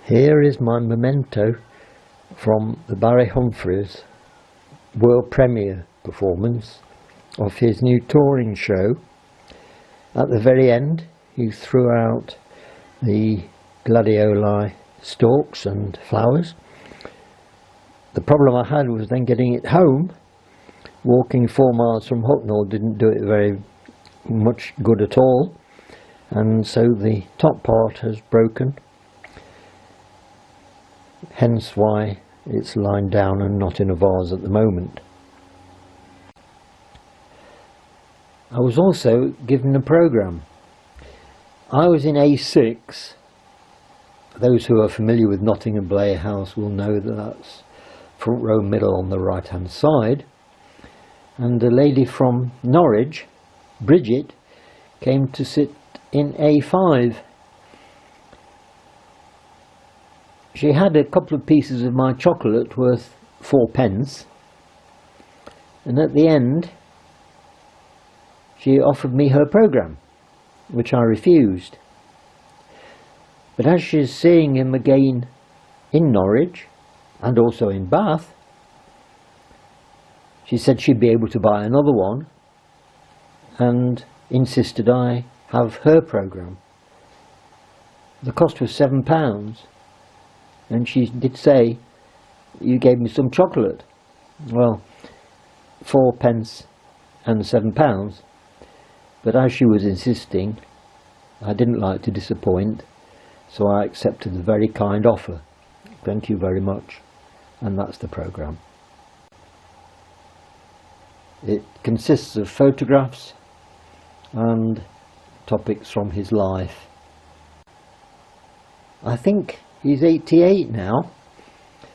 Here is my memento from the Barry Humphries world premiere performance of his new touring show. At the very end he threw out the gladioli stalks and flowers. The problem I had was then getting it home. Walking 4 miles from Hucknall didn't do it very much good at all, and so the top part has broken, hence why it's lying down and not in a vase at the moment. I was also given a programme. I was in A6. Those who are familiar with Nottingham Playhouse will know that that's front row middle on the right hand side, and a lady from Norwich, Bridget, came to sit in A5. She had a couple of pieces of my chocolate worth 4p, and at the end she offered me her programme, which I refused. But as she's seeing him again in Norwich and also in Bath, she said she'd be able to buy another one and insisted I have her programme. The cost was £7, and she did say, "You gave me some chocolate." Well, 4p and £7, but as she was insisting, I didn't like to disappoint, so I accepted the very kind offer. Thank you very much. And that's the programme. It consists of photographs and topics from his life. I think he's 88 now,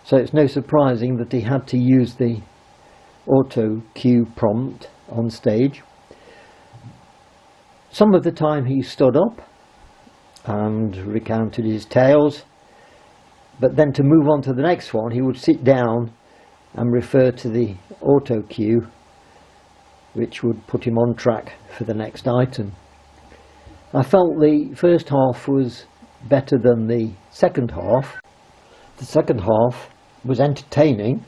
so it's no surprising that he had to use the auto cue prompt on stage. Some of the time he stood up and recounted his tales, but then to move on to the next one he would sit down and refer to the auto cue, which would put him on track for the next item. I felt the first half was better than the second half. The second half was entertaining.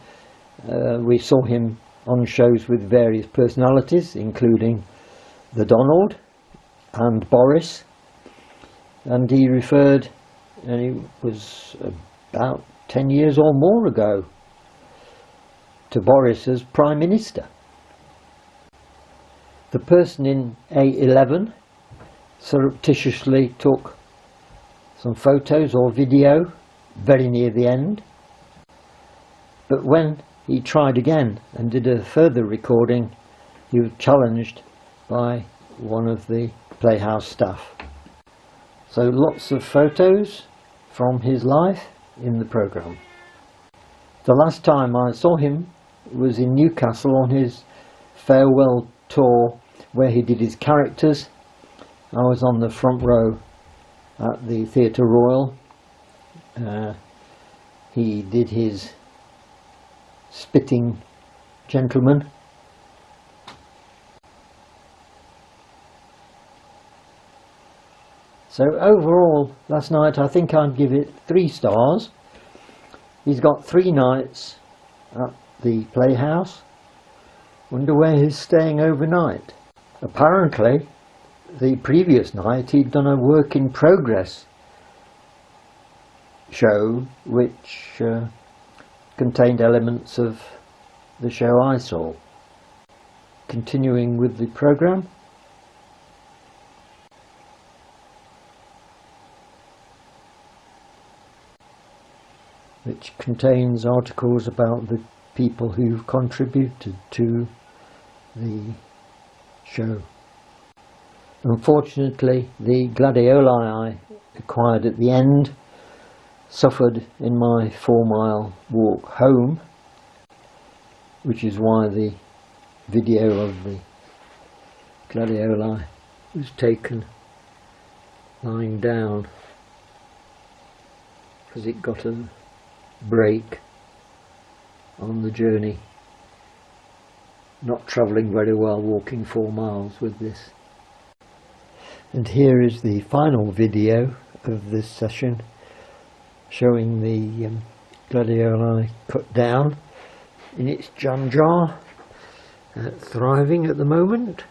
We saw him on shows with various personalities, including the Donald and Boris, and he referred, and it was about 10 years or more ago, to Boris as Prime Minister. The person in A11 surreptitiously took some photos or video very near the end, but when he tried again and did a further recording, he was challenged by one of the Playhouse staff. So lots of photos from his life in the programme. The last time I saw him was in Newcastle on his farewell tour, where he did his characters. I was on the front row at the Theatre Royal. He did his spitting gentleman. So overall, last night I think I'd give it 3 stars. He's got 3 nights at the Playhouse. Wonder where he's staying overnight. Apparently, the previous night he'd done a work in progress show which contained elements of the show I saw. Continuing with the programme. Which contains articles about the people who've contributed to the show. Unfortunately, the gladioli I acquired at the end suffered in my 4-mile walk home, which is why the video of the gladioli was taken lying down, because it got a break on the journey. Not travelling very well walking 4 miles with this. And here is the final video of this session, showing the gladioli cut down in its jam jar, thriving at the moment.